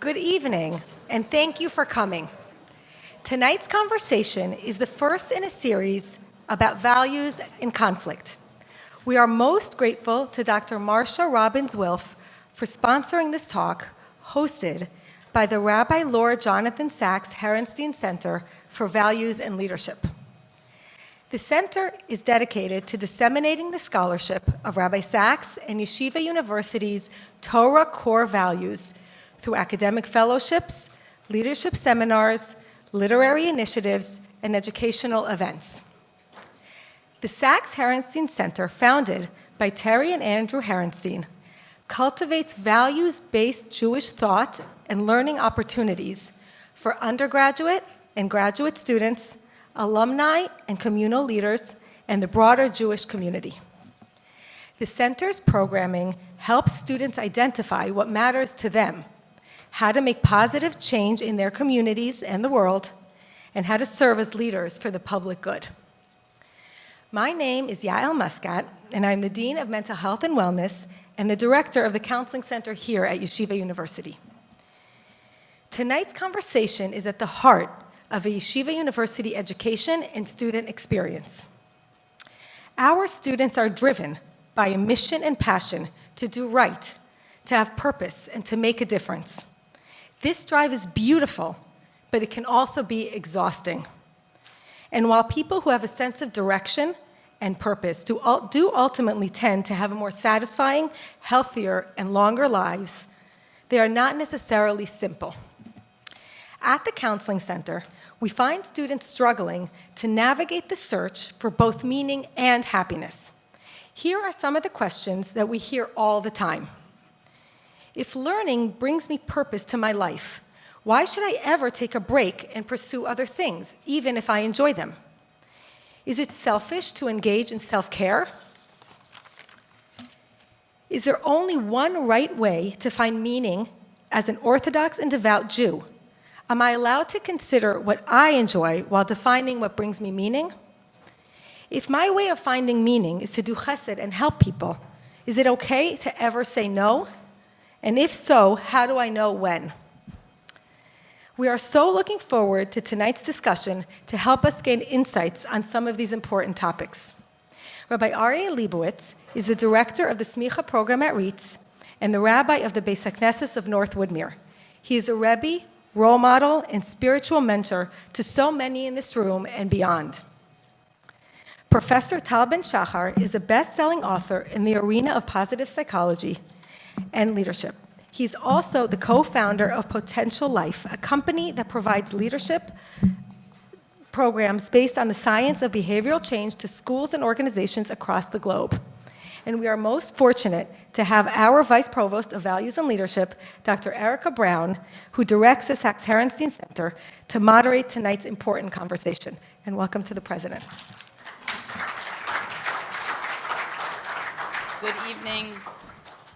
Good evening, and thank you for coming. Tonight's conversation is the first in a series about values in conflict. We are most grateful to Dr. Marsha Robbins-Wilf for sponsoring this talk, hosted by the Rabbi Laura Jonathan Sacks-Herenstein Center for Values and Leadership. The center is dedicated to disseminating the scholarship of Rabbi Sacks and Yeshiva University's Torah core values through academic fellowships, leadership seminars, literary initiatives, and educational events. The Sacks-Herenstein Center, founded by Terry and Andrew Herenstein, cultivates values-based Jewish thought and learning opportunities for undergraduate and graduate students, alumni and communal leaders, and the broader Jewish community. The center's programming helps students identify what matters to them, how to make positive change in their communities and the world, and how to serve as leaders for the public good. My name is Yael Muscat, and I'm the Dean of Mental Health and Wellness and the Director of the Counseling Center here at Yeshiva University. Tonight's conversation is at the heart of a Yeshiva University education and student experience. Our students are driven by a mission and passion to do right, to have purpose, and to make a difference. This drive is beautiful, but it can also be exhausting. And while people who have a sense of direction and purpose do ultimately tend to have a more satisfying, healthier, and longer lives, they are not necessarily simple. At the Counseling Center, we find students struggling to navigate the search for both meaning and happiness. Here are some of the questions that we hear all the time. If learning brings me purpose to my life, why should I ever take a break and pursue other things, even if I enjoy them? Is it selfish to engage in self-care? Is there only one right way to find meaning as an Orthodox and devout Jew? Am I allowed to consider what I enjoy while defining what brings me meaning? If my way of finding meaning is to do chesed and help people, is it okay to ever say no? And if so, how do I know when? We are so looking forward to tonight's discussion to help us gain insights on some of these important topics. Rabbi Aryeh Lebowitz is the director of the Semikha Program at REITs and the rabbi of the Beis HaKnesses of North Woodmere. He is a Rebbe, role model, and spiritual mentor to so many in this room and beyond. Professor Tal Ben-Shahar is a best-selling author in the arena of positive psychology and leadership. He's also the co-founder of Potential Life, a company that provides leadership programs based on the science of behavioral change to schools and organizations across the globe. And we are most fortunate to have our Vice Provost of Values and Leadership, Dr. Erica Brown, who directs the Sacks-Herenstein Center, to moderate tonight's important conversation. And welcome to the President. Good evening.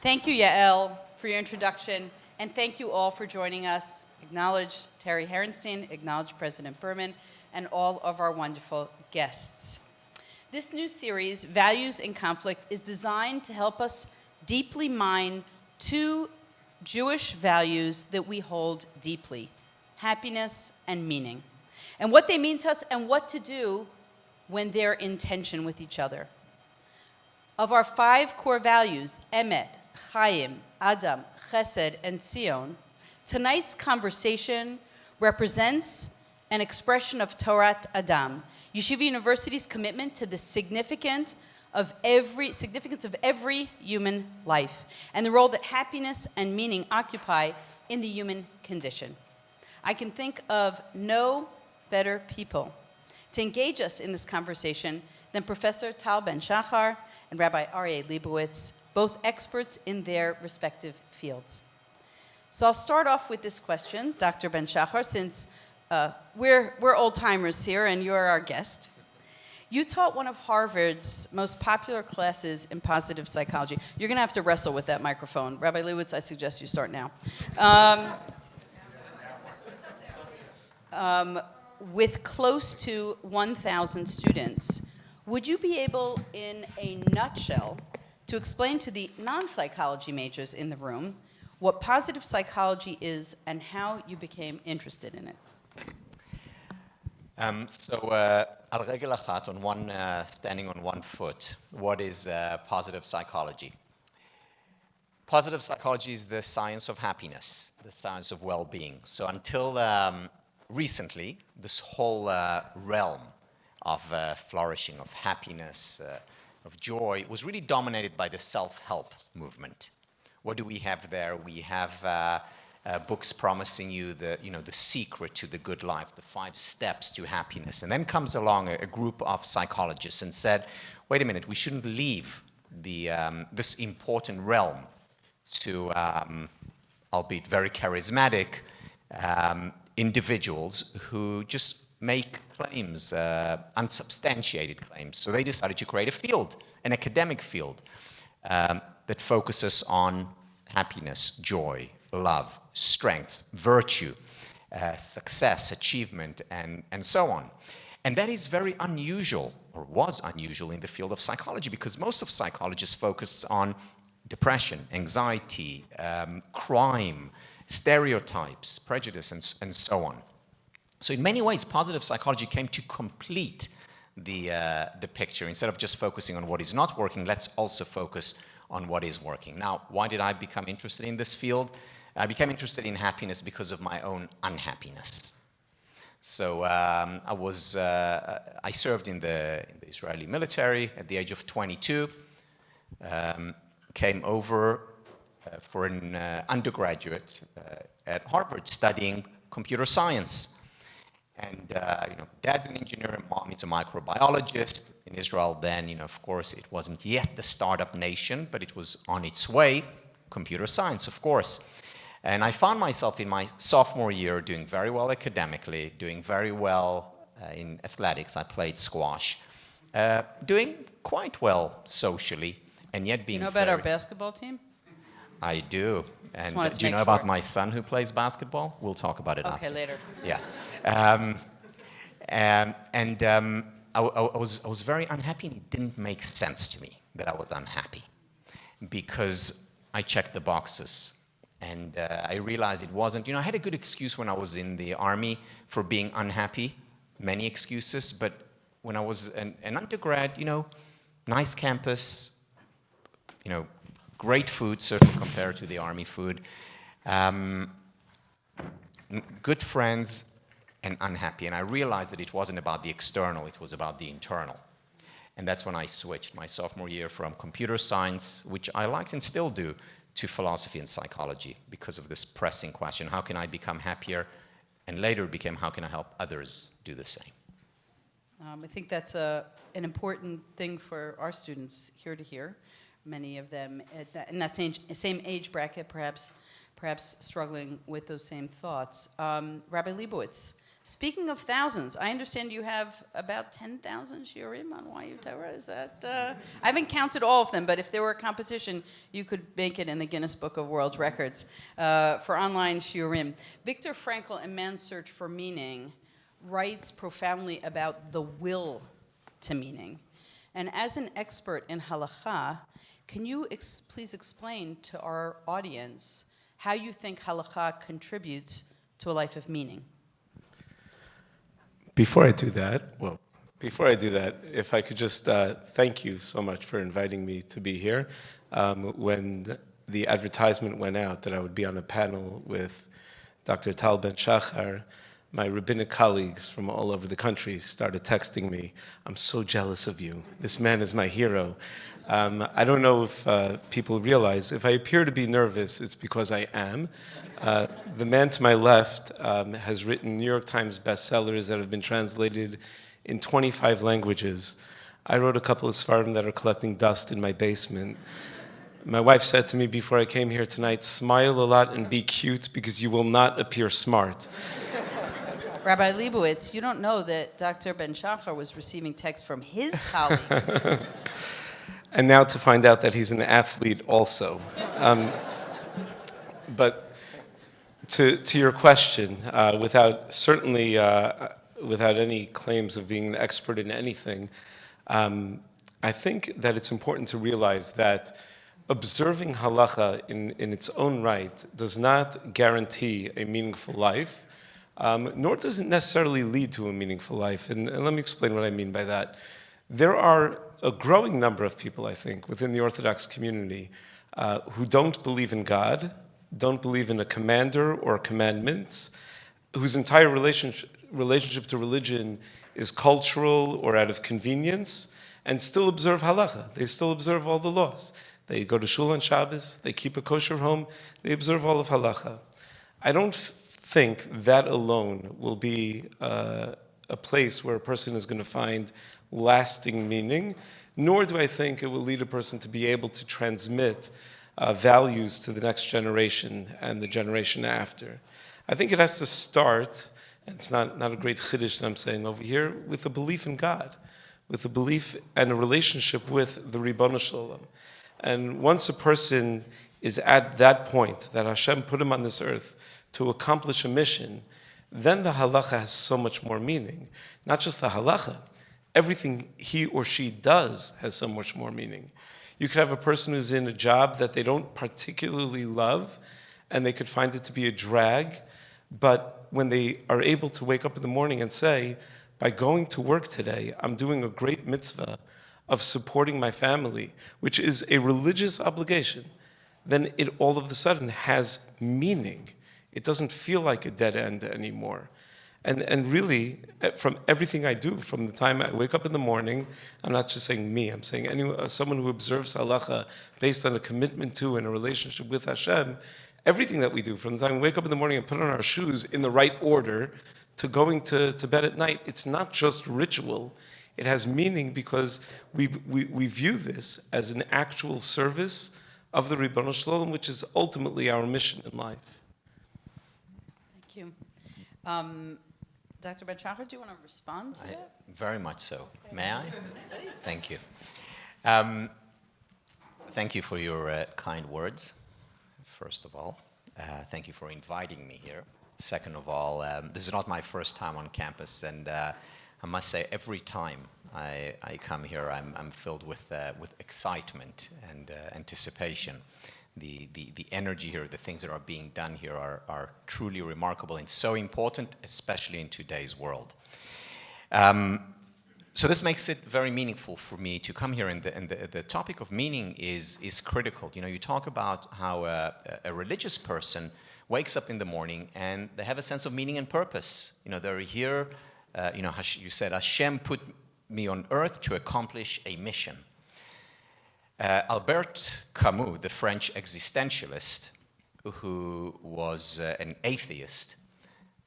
Thank you, Yael, for your introduction, and thank you all for joining us. Acknowledge Terry Herenstein, acknowledge President Berman, and all of our wonderful guests. This new series, Values in Conflict, is designed to help us deeply mine two Jewish values that we hold deeply: happiness and meaning, and what they mean to us and what to do when they're in tension with each other. Of our 5 core values, Emet, Chaim, Adam, Chesed, and Zion, tonight's conversation represents an expression of Torat Adam, Yeshiva University's commitment to the significance of every human life, and the role that happiness and meaning occupy in the human condition. I can think of no better people to engage us in this conversation than Professor Tal Ben-Shahar and Rabbi Aryeh Lebowitz, both experts in their respective fields. So I'll start off with this question, Dr. Ben-Shahar, since we're old-timers here and you're our guest. You taught one of Harvard's most popular classes in positive psychology. You're going to have to wrestle with that microphone. Rabbi Lebowitz, I suggest you start now. With close to 1,000 students, would you be able, in a nutshell, to explain to the non-psychology majors in the room what positive psychology is and how you became interested in it. Al regel achat, standing on one foot, what is positive psychology? Positive psychology is the science of happiness, the science of well-being. So until recently, this whole realm of flourishing, of happiness, of joy, was really dominated by the self-help movement. What do we have there? We have books promising you the secret to the good life, the 5 steps to happiness. And then comes along a group of psychologists and said, wait a minute, we shouldn't leave this important realm to, albeit very charismatic, individuals who just make claims, unsubstantiated claims. So they decided to create a field, an academic field, that focuses on happiness, joy, love, strength, virtue, success, achievement, and so on. And that is very unusual, or was unusual in the field of psychology, because most of psychologists focused on depression, anxiety, crime, stereotypes, prejudice, and so on. So in many ways, positive psychology came to complete the picture. Instead of just focusing on what is not working, let's also focus on what is working. Now, why did I become interested in this field? I became interested in happiness because of my own unhappiness. So I served in the Israeli military at the age of 22, came over for an undergraduate at Harvard studying computer science. And dad's an engineer and mom is a microbiologist. In Israel then, of course, it wasn't yet the startup nation, but it was on its way, computer science, of course. And I found myself in my sophomore year doing very well academically, doing very well in athletics. I played squash, doing quite well socially, and yet being Do you know about our basketball team? I do. And do you know sure. about my son who plays basketball? We'll talk about it after. Okay, later. Yeah. I was very unhappy, and it didn't make sense to me that I was unhappy because I checked the boxes. And I realized it wasn't, I had a good excuse when I was in the army for being unhappy, many excuses, but when I was an undergrad, nice campus, great food, certainly compared to the army food, good friends, and unhappy. And I realized that it wasn't about the external, it was about the internal. And that's when I switched my sophomore year from computer science, which I liked and still do, to philosophy and psychology because of this pressing question, how can I become happier? And later became, how can I help others do the same? I think that's an important thing for our students here to hear. Many of them in that same age bracket, perhaps struggling with those same thoughts. Rabbi Lebowitz, speaking of thousands, I understand you have about 10,000 shiurim on YU Torah. Is that? I haven't counted all of them, but if there were a competition, you could make it in the Guinness Book of World Records for online shiurim. Viktor Frankl in Man's Search for Meaning writes profoundly about the will to meaning. And as an expert in Halacha, can you please explain to our audience how you think Halacha contributes to a life of meaning? Before I do that, if I could just thank you so much for inviting me to be here. When the advertisement went out that I would be on a panel with Dr. Tal Ben Shahar, my rabbinic colleagues from all over the country started texting me, "I'm so jealous of you. This man is my hero." I don't know if people realize, if I appear to be nervous, it's because I am. The man to my left has written New York Times bestsellers that have been translated in 25 languages. I wrote a couple of Sfarim that are collecting dust in my basement. My wife said to me before I came here tonight, smile a lot and be cute because you will not appear smart. Rabbi Lebowitz, you don't know that Dr. Ben Shahar was receiving texts from his colleagues. And now to find out that he's an athlete also. But to your question, without any claims of being an expert in anything, I think that it's important to realize that observing halacha in its own right does not guarantee a meaningful life, nor does it necessarily lead to a meaningful life. And let me explain what I mean by that. There are a growing number of people, I think, within the Orthodox community who don't believe in God, don't believe in a commander or commandments, whose entire relationship to religion is cultural or out of convenience, and still observe halacha. They still observe all the laws. They go to shul on Shabbos, they keep a kosher home, they observe all of halacha. I don't think that alone will be a place where a person is going to find lasting meaning, nor do I think it will lead a person to be able to transmit values to the next generation and the generation after. I think it has to start, and it's not a great chiddush that I'm saying over here, with a belief in God, with a belief and a relationship with the Ribono Shel Olam. And once a person is at that point, that Hashem put him on this earth to accomplish a mission, then the halacha has so much more meaning. Not just the halacha, everything he or she does has so much more meaning. You could have a person who's in a job that they don't particularly love, and they could find it to be a drag, but when they are able to wake up in the morning and say, by going to work today, I'm doing a great mitzvah of supporting my family, which is a religious obligation, then it all of a sudden has meaning. It doesn't feel like a dead end anymore. And really, from everything I do, from the time I wake up in the morning, I'm not just saying me, I'm saying someone who observes halacha based on a commitment to and a relationship with Hashem, everything that we do, from the time we wake up in the morning and put on our shoes in the right order to going to bed at night, it's not just ritual. It has meaning because we view this as an actual service of the Ribono Shel Olam, which is ultimately our mission in life. Thank you. Dr. Ben Shahar, do you want to respond to that? Very much so. May I? Thank you. Thank you for your kind words, first of all. Thank you for inviting me here. Second of all, this is not my first time on campus, and I must say every time I come here, I'm filled with excitement and anticipation. The energy here, the things that are being done here are truly remarkable and so important, especially in today's world. So this makes it very meaningful for me to come here, and the topic of meaning is critical. You know, you talk about how a religious person wakes up in the morning and they have a sense of meaning and purpose. You know, they're here, you said, Hashem put me on earth to accomplish a mission. Albert Camus, the French existentialist, who was an atheist,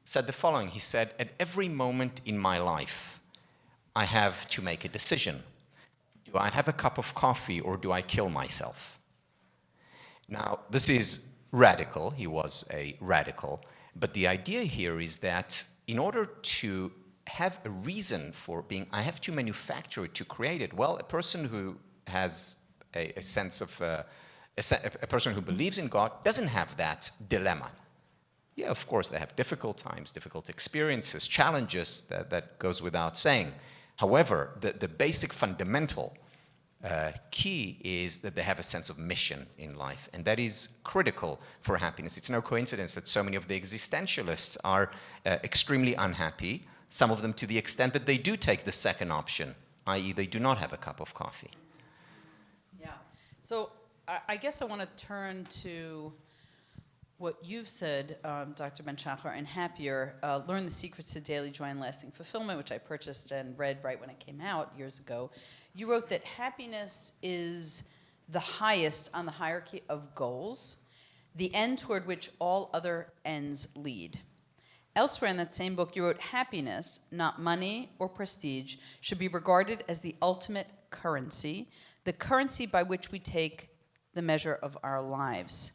said the following. He said, at every moment in my life, I have to make a decision. Do I have a cup of coffee or do I kill myself? Now, this is radical. He was a radical. But the idea here is that in order to have a reason for being, I have to manufacture it, to create it. Well, a person who has a sense of, a person who believes in God doesn't have that dilemma. Yeah, of course, they have difficult times, difficult experiences, challenges, that goes without saying. However, the basic fundamental key is that they have a sense of mission in life, and that is critical for happiness. It's no coincidence that so many of the existentialists are extremely unhappy, some of them to the extent that they do take the second option, i.e. they do not have a cup of coffee. Yeah. So I guess I want to turn to what you've said, Dr. Ben Shahar, and Happier, Learn the Secrets to Daily Joy and Lasting Fulfillment, which I purchased and read right when it came out years ago. You wrote that happiness is the highest on the hierarchy of goals, the end toward which all other ends lead. Elsewhere in that same book, you wrote, happiness, not money or prestige, should be regarded as the ultimate currency, the currency by which we take the measure of our lives.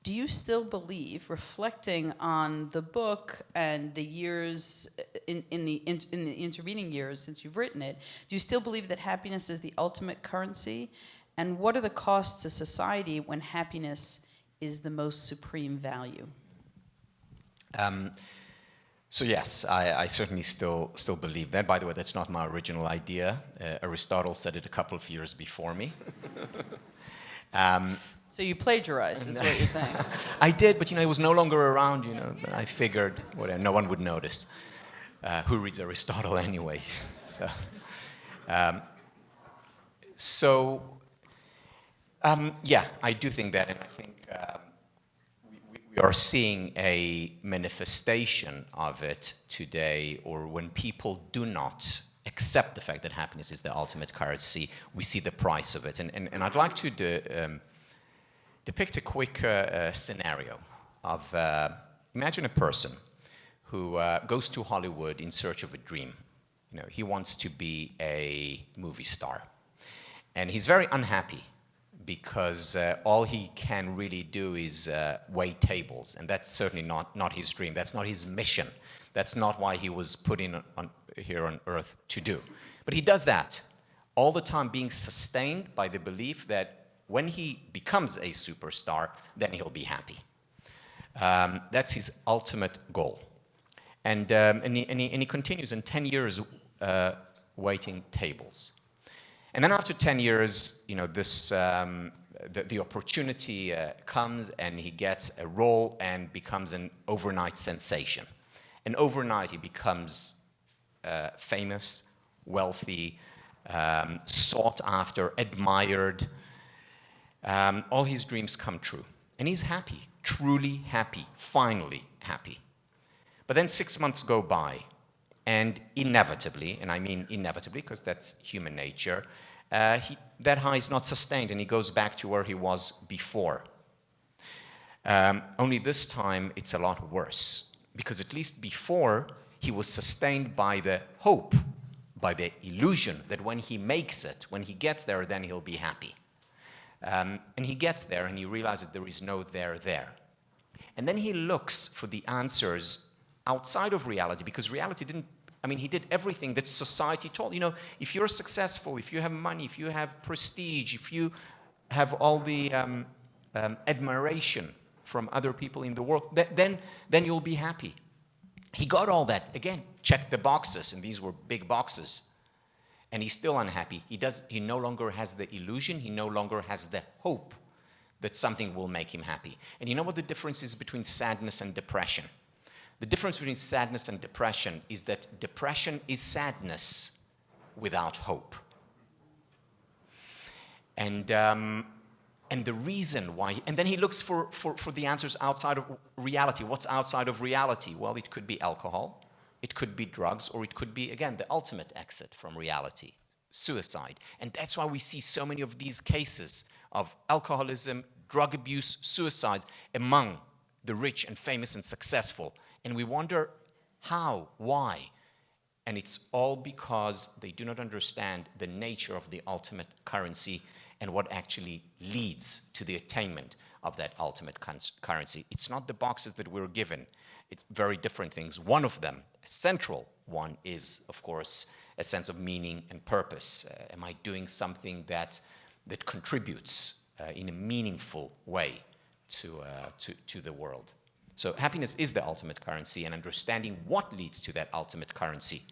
Do you still believe, reflecting on the book and the years, in the intervening years since you've written it, do you still believe that happiness is the ultimate currency? And what are the costs to society when happiness is the most supreme value? So yes, I certainly still believe that. By the way, that's not my original idea. Aristotle said it a couple of years before me. So you plagiarized, is what you're saying. I did, but it was no longer around. But I figured no one would notice. Who reads Aristotle anyway? Yeah, I do think that, and I think we are seeing a manifestation of it today, or when people do not accept the fact that happiness is the ultimate currency, we see the price of it. And I'd like to depict a quick scenario of, imagine a person who goes to Hollywood in search of a dream. He wants to be a movie star. And he's very unhappy because all he can really do is wait tables. And that's certainly not his dream. That's not his mission. That's not why he was put here on earth to do. But he does that all the time, being sustained by the belief that when he becomes a superstar, then he'll be happy. That's his ultimate goal. And he continues in 10 years waiting tables. And then after 10 years, the opportunity comes, and he gets a role and becomes an overnight sensation. And overnight he becomes famous, wealthy, sought after, admired. All his dreams come true. And he's happy, truly happy, finally happy. But then 6 months go by, and inevitably, and I mean inevitably because that's human nature, that high is not sustained, and he goes back to where he was before. Only this time it's a lot worse, because at least before he was sustained by the hope, by the illusion that when he makes it, when he gets there, then he'll be happy. And he gets there and he realizes that there is no there. And then he looks for the answers outside of reality, because reality he did everything that society told. If you're successful, if you have money, if you have prestige, if you have all the admiration from other people in the world, then you'll be happy. He got all that. Again, checked the boxes, and these were big boxes. And he's still unhappy. He no longer has the illusion, he no longer has the hope that something will make him happy. And you know what the difference is between sadness and depression? The difference between sadness and depression is that depression is sadness without hope. And the reason why, and then he looks for the answers outside of reality. What's outside of reality? Well, it could be alcohol, it could be drugs, or it could be, again, the ultimate exit from reality, suicide. And that's why we see so many of these cases of alcoholism, drug abuse, suicides among the rich and famous and successful. And we wonder how, why? And it's all because they do not understand the nature of the ultimate currency and what actually leads to the attainment of that ultimate currency. It's not the boxes that we're given. It's very different things. One of them, a central one, is, of course, a sense of meaning and purpose. Am I doing something that contributes in a meaningful way to the world? So happiness is the ultimate currency, and understanding what leads to that ultimate currency,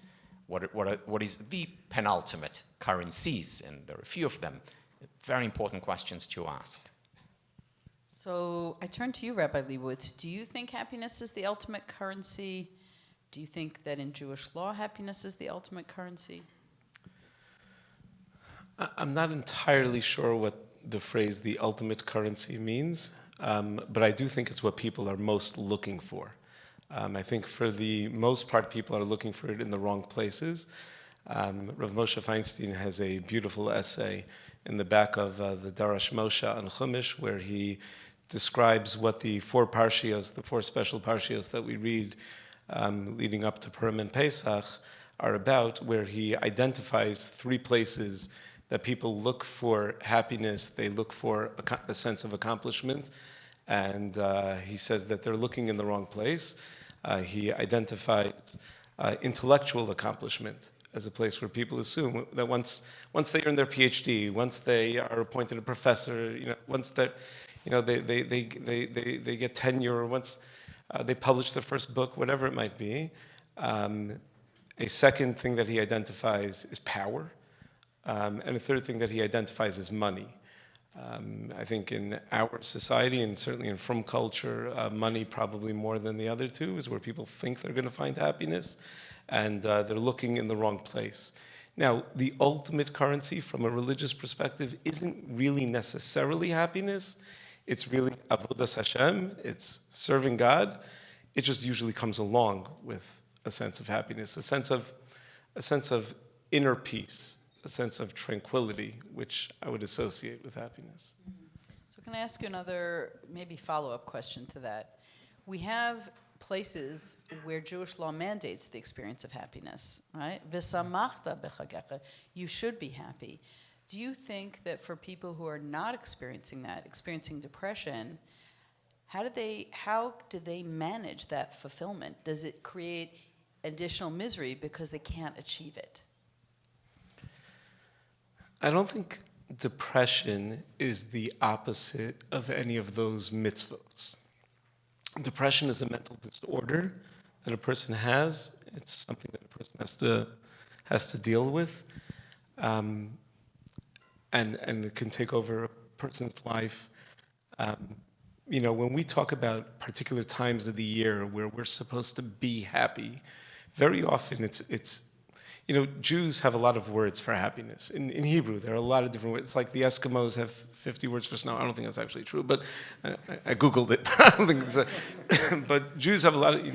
what is the penultimate currencies, and there are a few of them, very important questions to ask. So I turn to you, Rabbi Lebowitz. Do you think happiness is the ultimate currency? Do you think that in Jewish law happiness is the ultimate currency? I'm not entirely sure what the phrase "the ultimate currency" means. But I do think it's what people are most looking for. I think for the most part, people are looking for it in the wrong places. Rav Moshe Feinstein has a beautiful essay in the back of the Darash Moshe on Chumash, where he describes what the four special parshios that we read leading up to Purim and Pesach are about, where he identifies 3 places that people look for happiness, they look for a sense of accomplishment, and he says that they're looking in the wrong place. He identifies intellectual accomplishment as a place where people assume that once they earn their PhD, once they are appointed a professor, once they get tenure, once they publish their first book, whatever it might be. A second thing that he identifies is power. And a third thing that he identifies is money. I think in our society, and certainly in frum culture, money probably more than the other two is where people think they're going to find happiness, and they're looking in the wrong place. Now, the ultimate currency from a religious perspective isn't really necessarily happiness. It's really avodas Hashem, it's serving God. It just usually comes along with a sense of happiness, a sense of inner peace, a sense of tranquility, which I would associate with happiness. So can I ask you another maybe follow-up question to that? We have places where Jewish law mandates the experience of happiness, right? V'samachta b'chagecha, you should be happy. Do you think that for people who are not experiencing that, experiencing depression, how do they manage that fulfillment? Does it create additional misery because they can't achieve it? I don't think depression is the opposite of any of those mitzvos. Depression is a mental disorder that a person has. It's something that a person has to deal with, and it can take over a person's life. When we talk about particular times of the year where we're supposed to be happy, very often it's Jews have a lot of words for happiness. In Hebrew, there are a lot of different words. It's like the Eskimos have 50 words for snow. I don't think that's actually true, but I Googled it. I don't think it's but Jews have a lot of,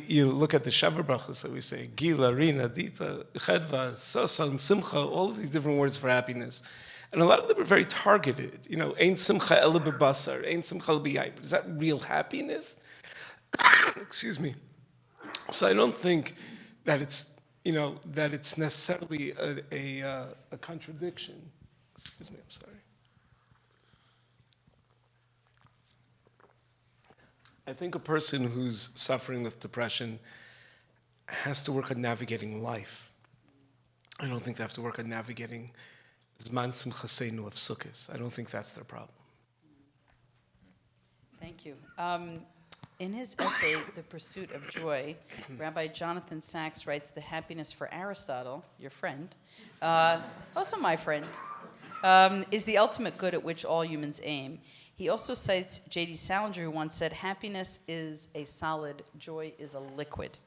you look at the Shavar Brachos that we say, Gila, Rina, Dita, Chedva, Sasan, Simcha, all of these different words for happiness. And a lot of them are very targeted. Ein Simcha ele bebasar, ein Simcha ele b'yayin. Is that real happiness? Excuse me. So I don't think that it's necessarily a contradiction. Excuse me, I'm sorry. I think a person who's suffering with depression has to work on navigating life. I don't think they have to work on navigating Zman Simchaseinu of Sukkot. I don't think that's their problem. Thank you. In his essay, The Pursuit of Joy, Rabbi Jonathan Sacks writes the happiness for Aristotle, your friend, also my friend, is the ultimate good at which all humans aim. He also cites J.D. Salinger, who once said, happiness is a solid, joy is a liquid.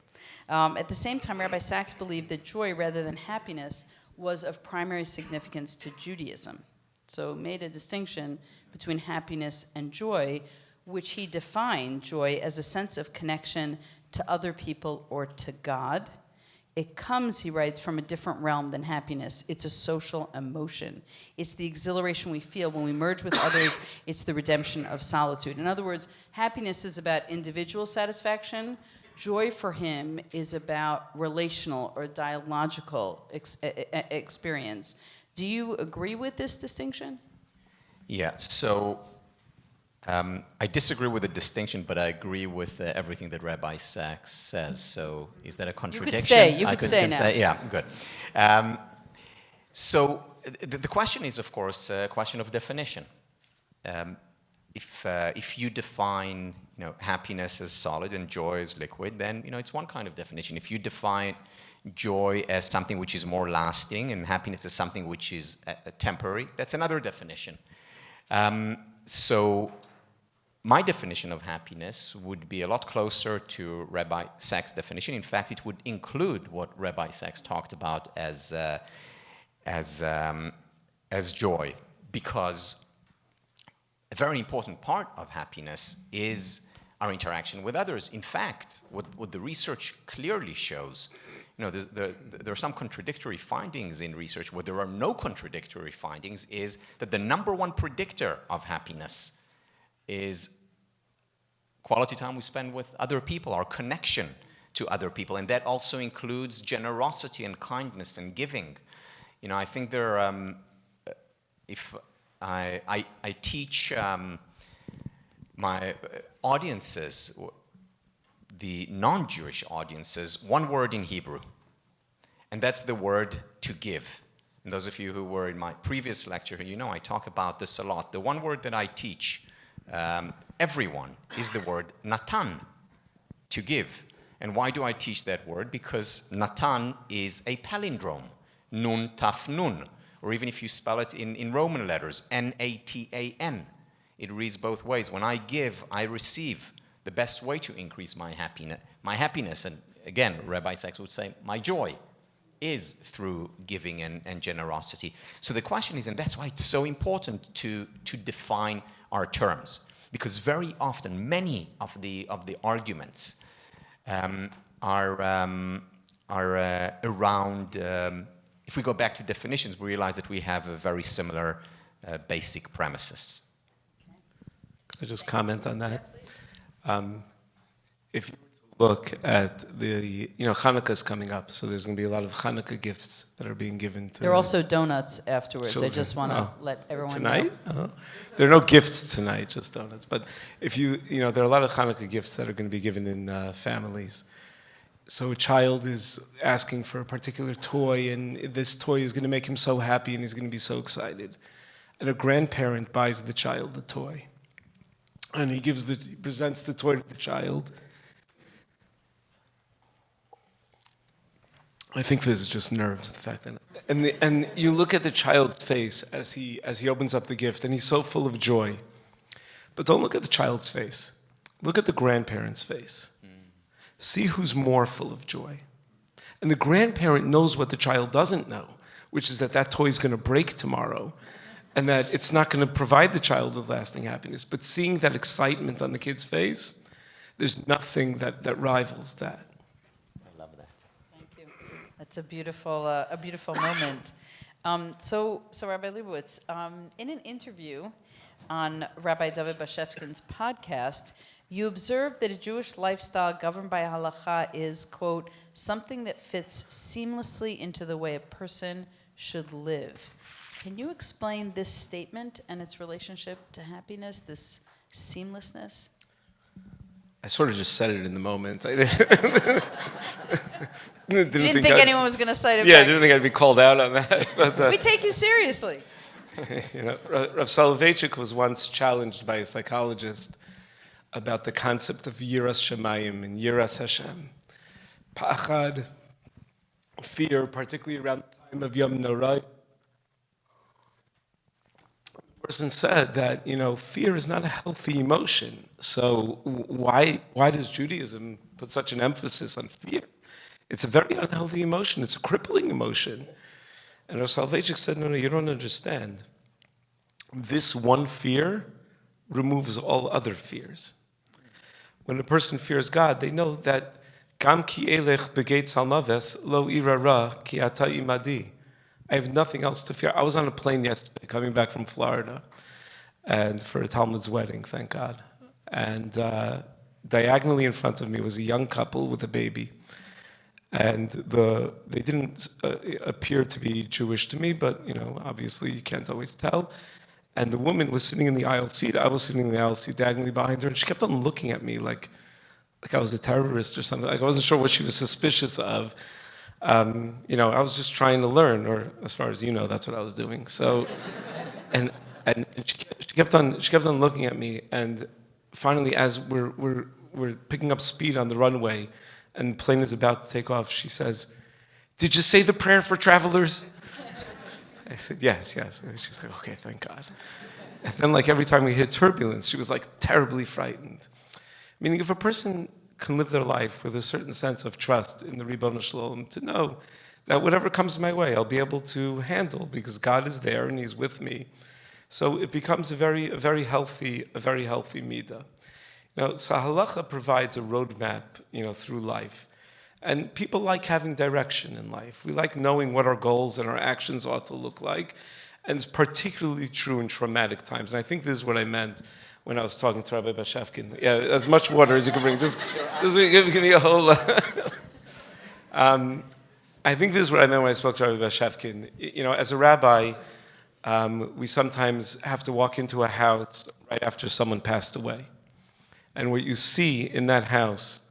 At the same time, Rabbi Sacks believed that joy, rather than happiness, was of primary significance to Judaism. So made a distinction between happiness and joy, which he defined joy as a sense of connection to other people or to God. It comes, he writes, from a different realm than happiness. It's a social emotion. It's the exhilaration we feel when we merge with others. It's the redemption of solitude. In other words, happiness is about individual satisfaction. Joy for him is about relational or dialogical experience. Do you agree with this distinction? Yeah, so I disagree with the distinction, but I agree with everything that Rabbi Sacks says. So is that a contradiction? You could stay now. Yeah, good. So the question is, of course, a question of definition. If you define happiness as solid and joy as liquid, then it's one kind of definition. If you define joy as something which is more lasting and happiness as something which is temporary, that's another definition. So my definition of happiness would be a lot closer to Rabbi Sacks' definition. In fact, it would include what Rabbi Sacks talked about as joy, because a very important part of happiness is our interaction with others. In fact, what the research clearly shows, there are some contradictory findings in research. What there are no contradictory findings is that the number one predictor of happiness is quality time we spend with other people, our connection to other people, and that also includes generosity and kindness and giving. I think there are, if I teach my audiences, the non-Jewish audiences, one word in Hebrew, and that's the word to give. And those of you who were in my previous lecture, I talk about this a lot. The one word that I teach everyone is the word natan, to give. And why do I teach that word? Because natan is a palindrome, nun taf nun, Or even if you spell it in Roman letters, Natan. It reads both ways. When I give, I receive. The best way to increase my happiness, and again, Rabbi Sacks would say, my joy, is through giving and generosity. So the question is, and that's why it's so important to define our terms, because very often many of the arguments are around. If we go back to definitions, we realize that we have a very similar basic premises. Can I just comment on that? If you look at Hanukkah is coming up, so there's going to be a lot of Hanukkah gifts that are being given to. There are also donuts afterwards. children. I just want to let everyone Tonight? know. There are no gifts tonight, just donuts. But if there are a lot of Hanukkah gifts that are going to be given in families. So a child is asking for a particular toy, and this toy is going to make him so happy, and he's going to be so excited. And a grandparent buys the child the toy. And he presents the toy to the child. I think this is just nerves, the fact that, and you look at the child's face as he opens up the gift, and he's so full of joy. But don't look at the child's face. Look at the grandparent's face. See who's more full of joy. And the grandparent knows what the child doesn't know, which is that toy is going to break tomorrow, and that it's not going to provide the child with lasting happiness. But seeing that excitement on the kid's face, there's nothing that rivals that. I love that. Thank you. That's a beautiful moment. So Rabbi Lebowitz, in an interview on Rabbi David Bashevskin's podcast, you observed that a Jewish lifestyle governed by Halacha is, quote, something that fits seamlessly into the way a person should live. Can you explain this statement and its relationship to happiness, this seamlessness? I sort of just said it in the moment. I didn't think anyone was going to cite it Yeah, back. I didn't think I'd be called out on that. But, We take you seriously. Rav Soloveitchik was once challenged by a psychologist about the concept of Yiras Shamayim and Yiras Hashem. Pachad, fear, particularly around the time of Yom Norai. The person said that, fear is not a healthy emotion. So why does Judaism put such an emphasis on fear? It's a very unhealthy emotion. It's a crippling emotion. And Rav Soloveitchik said, no, you don't understand. This one fear removes all other fears. When a person fears God, they know that Gam ki elech begeit salmaves lo ira ra ki ata imadi. I have nothing else to fear. I was on a plane yesterday coming back from Florida and for a Talmud's wedding, thank God. And diagonally in front of me was a young couple with a baby. And they didn't appear to be Jewish to me, but obviously you can't always tell. And the woman was sitting in the aisle seat. I was sitting in the aisle seat diagonally behind her, and she kept on looking at me like I was a terrorist or something. Like I wasn't sure what she was suspicious of. I was just trying to learn, or as far as you know, that's what I was doing. So, and she kept on looking at me, and finally, as we're picking up speed on the runway, and the plane is about to take off, she says, "Did you say the prayer for travelers?" I said, yes. And she's like, okay, thank God. And then every time we hit turbulence, she was terribly frightened. Meaning if a person can live their life with a certain sense of trust in the Ribono Shel Olam, to know that whatever comes my way, I'll be able to handle because God is there and He's with me. So it becomes a very healthy midah. So Halacha provides a roadmap, through life. And people like having direction in life. We like knowing what our goals and our actions ought to look like. And it's particularly true in traumatic times. And I think this is what I meant when I was talking to Rabbi Bashevskin. Yeah, as much water as you can bring. Just give me a whole... I think this is what I meant when I spoke to Rabbi Bashevskin. As a rabbi, we sometimes have to walk into a house right after someone passed away. And what you see in that house...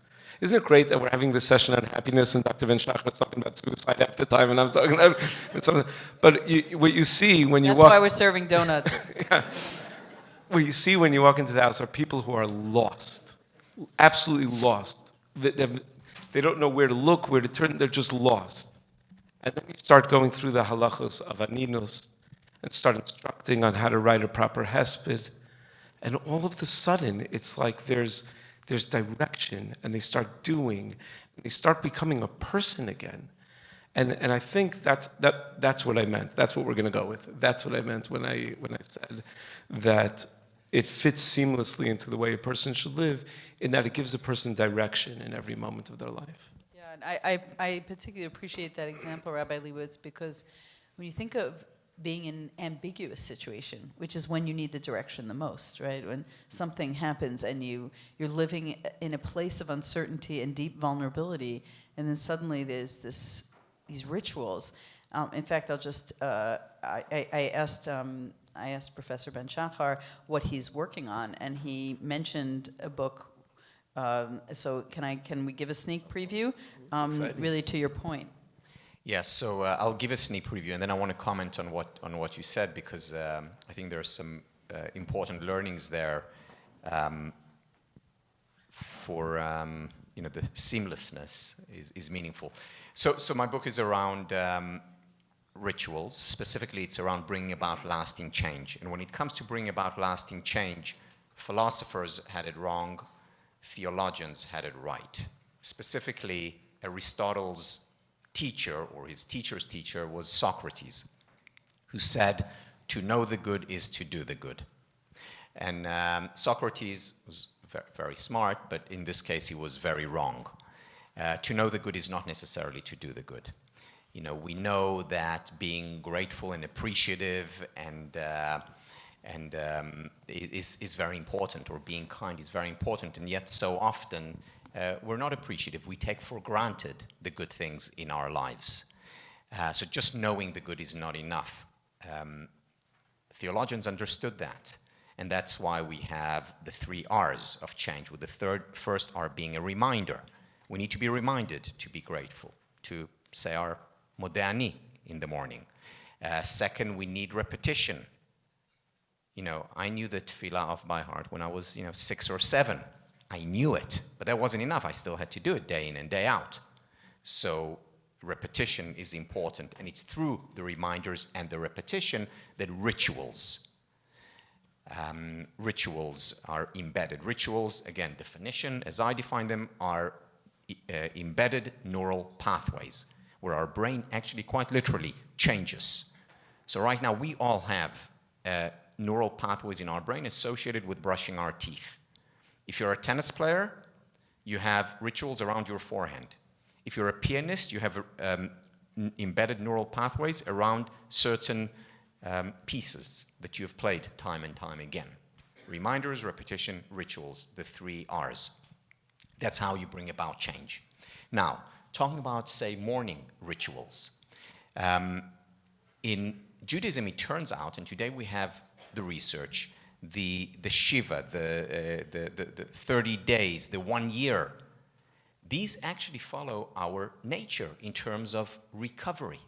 Isn't it great that we're having this session on happiness and Dr. Van Schach was talking about suicide half the time and I'm talking about something. But what you see when you walk... That's why we're serving donuts. Yeah. What you see when you walk into the house are people who are lost, absolutely lost. They don't know where to look, where to turn, they're just lost. And then you start going through the halachos of aninus and start instructing on how to write a proper hesped. And all of a sudden, it's like there's direction, and they start doing, and they start becoming a person again. And I think that's what I meant. That's what we're going to go with. That's what I meant when I said that it fits seamlessly into the way a person should live, in that it gives a person direction in every moment of their life. Yeah, and I particularly appreciate that example, Rabbi Lebowitz, because when you think of being in an ambiguous situation, which is when you need the direction the most, right? When something happens and you're living in a place of uncertainty and deep vulnerability, and then suddenly there's these rituals. In fact, I'll just I asked Professor Ben Shahar what he's working on, and he mentioned a book. So can we give a sneak preview? Really, to your point. Yes, so I'll give a sneak preview, and then I want to comment on what you said, because I think there are some important learnings there for the seamlessness is meaningful. So my book is around rituals. Specifically, it's around bringing about lasting change. And when it comes to bringing about lasting change, philosophers had it wrong, theologians had it right. Specifically, Aristotle's teacher, or his teacher's teacher, was Socrates, who said, "To know the good is to do the good." And Socrates was very smart, but in this case, he was very wrong. To know the good is not necessarily to do the good. We know that being grateful and appreciative is very important, or being kind is very important, and yet so often we're not appreciative. We take for granted the good things in our lives. So just knowing the good is not enough. Theologians understood that, and that's why we have the 3 R's of change, with the first R being a reminder. We need to be reminded to be grateful, to say our Modeh Ani in the morning. Second, we need repetition. I knew the tefillah off by heart when I was 6 or 7. I knew it, but that wasn't enough. I still had to do it day in and day out. So repetition is important, and it's through the reminders and the repetition that rituals are embedded. Rituals, again, definition, as I define them, are embedded neural pathways, where our brain actually quite literally changes. So right now, we all have neural pathways in our brain associated with brushing our teeth. If you're a tennis player, you have rituals around your forehand. If you're a pianist, you have embedded neural pathways around certain pieces that you've played time and time again. Reminders, repetition, rituals, the 3 R's. That's how you bring about change. Now, talking about, say, morning rituals. In Judaism, it turns out, and today we have the research, the Shiva, the 30 days, the 1 year, these actually follow our nature in terms of recovery.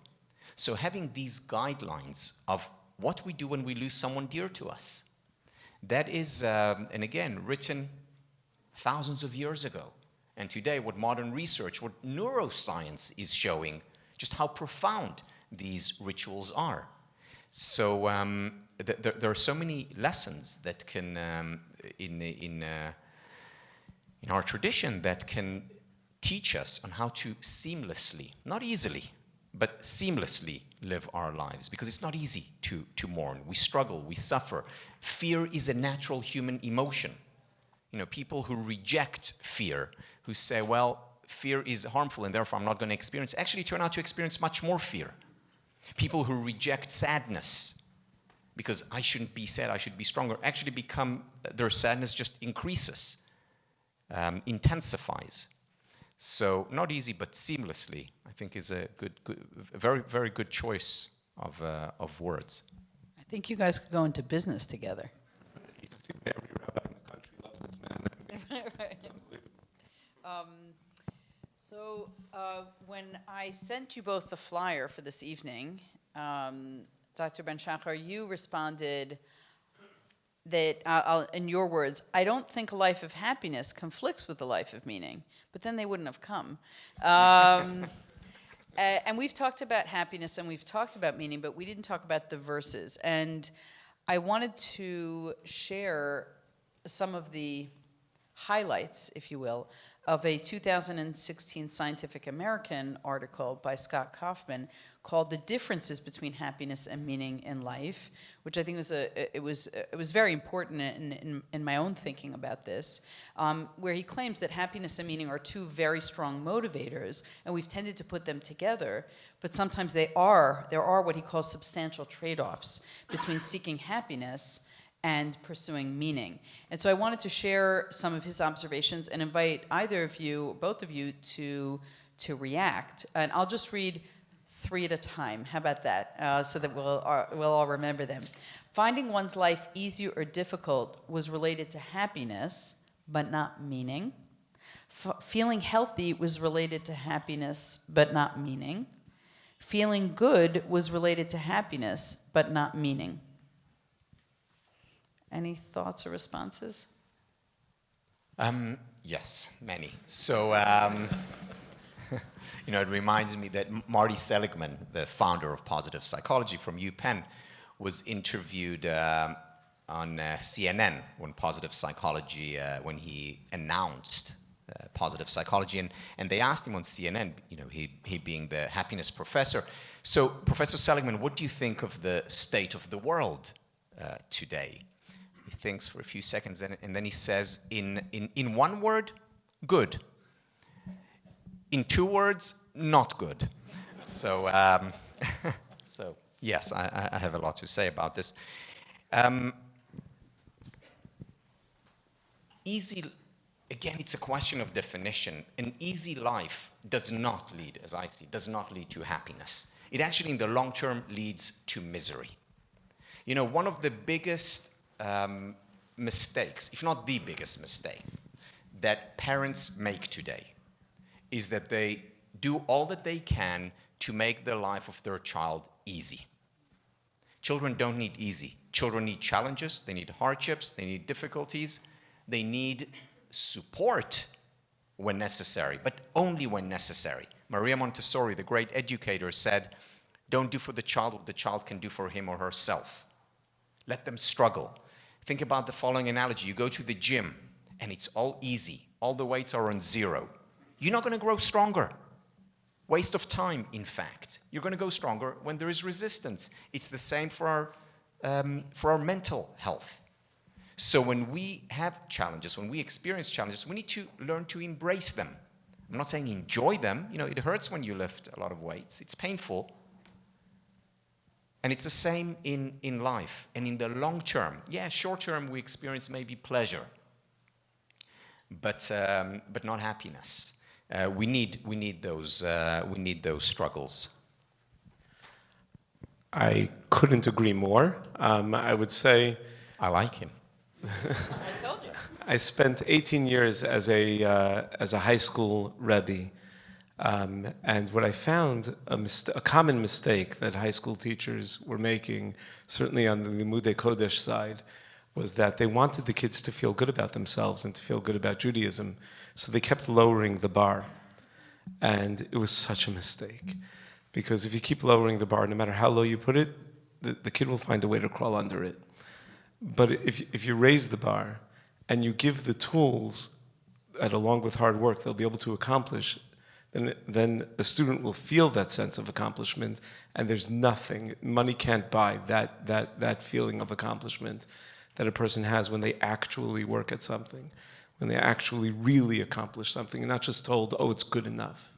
So having these guidelines of what we do when we lose someone dear to us, that is, and again, written thousands of years ago. And today, what modern research, what neuroscience is showing, just how profound these rituals are. So there are so many lessons that can, in our tradition, that can teach us on how to seamlessly, not easily, but seamlessly live our lives. Because it's not easy to mourn. We struggle, we suffer. Fear is a natural human emotion. People who reject fear, who say, well, fear is harmful and therefore I'm not going to experience, actually turn out to experience much more fear. People who reject sadness, because I shouldn't be sad, I should be stronger, actually their sadness just increases, intensifies. So not easy, but seamlessly, I think is a very, very good choice of words. I think you guys could go into business together. You can see every rabbi in the country loves this man. Right. So when I sent you both the flyer for this evening, Dr. Ben Shahar, you responded that, in your words, I don't think a life of happiness conflicts with a life of meaning, but then they wouldn't have come. And we've talked about happiness and we've talked about meaning, but we didn't talk about the verses. And I wanted to share some of the highlights, if you will, of a 2016 Scientific American article by Scott Kaufman called "The Differences Between Happiness and Meaning in Life," which I think was very important in my own thinking about this, where he claims that happiness and meaning are two very strong motivators, and we've tended to put them together, but sometimes there are what he calls substantial trade-offs between seeking happiness and pursuing meaning. And so I wanted to share some of his observations and invite either of you, both of you, to react. And I'll just read 3 at a time. How about that? So that we'll all remember them. Finding one's life easier or difficult was related to happiness, but not meaning. Feeling healthy was related to happiness, but not meaning. Feeling good was related to happiness, but not meaning. Any thoughts or responses? Yes, many. So, it reminds me that Marty Seligman, the founder of positive psychology from UPenn, was interviewed on CNN when positive psychology, when he announced positive psychology, and they asked him on CNN, he being the happiness professor. So, Professor Seligman, what do you think of the state of the world today? He thinks for a few seconds, and then he says, in one word, good. In 2 words, not good. So, so yes, I have a lot to say about this. Easy, again, it's a question of definition. An easy life does not lead, as I see, does not lead to happiness. It actually, in the long term, leads to misery. One of the biggest mistakes, if not the biggest mistake, that parents make today is that they do all that they can to make the life of their child easy. Children don't need easy. Children need challenges, they need hardships, they need difficulties, they need support when necessary, but only when necessary. Maria Montessori, the great educator, said, don't do for the child what the child can do for him or herself. Let them struggle. Think about the following analogy. You go to the gym and it's all easy. All the weights are on 0. You're not going to grow stronger. Waste of time, in fact. You're going to go stronger when there is resistance. It's the same for our mental health. So when we have challenges, when we experience challenges, we need to learn to embrace them. I'm not saying enjoy them. It hurts when you lift a lot of weights. It's painful. And it's the same in life. And in the long term, short term we experience maybe pleasure, but not happiness. We need those struggles. I couldn't agree more. I would say I like him. I told you. I spent 18 years as a high school Rebbe. And what I found, a common mistake that high school teachers were making, certainly on the Limudei Kodesh side, was that they wanted the kids to feel good about themselves and to feel good about Judaism. So they kept lowering the bar. And it was such a mistake. Because if you keep lowering the bar, no matter how low you put it, the kid will find a way to crawl under it. But if you raise the bar and you give the tools that, along with hard work, they'll be able to accomplish, then a student will feel that sense of accomplishment, and there's nothing, money can't buy that feeling of accomplishment that a person has when they actually work at something, when they actually really accomplish something, and not just told, oh, it's good enough.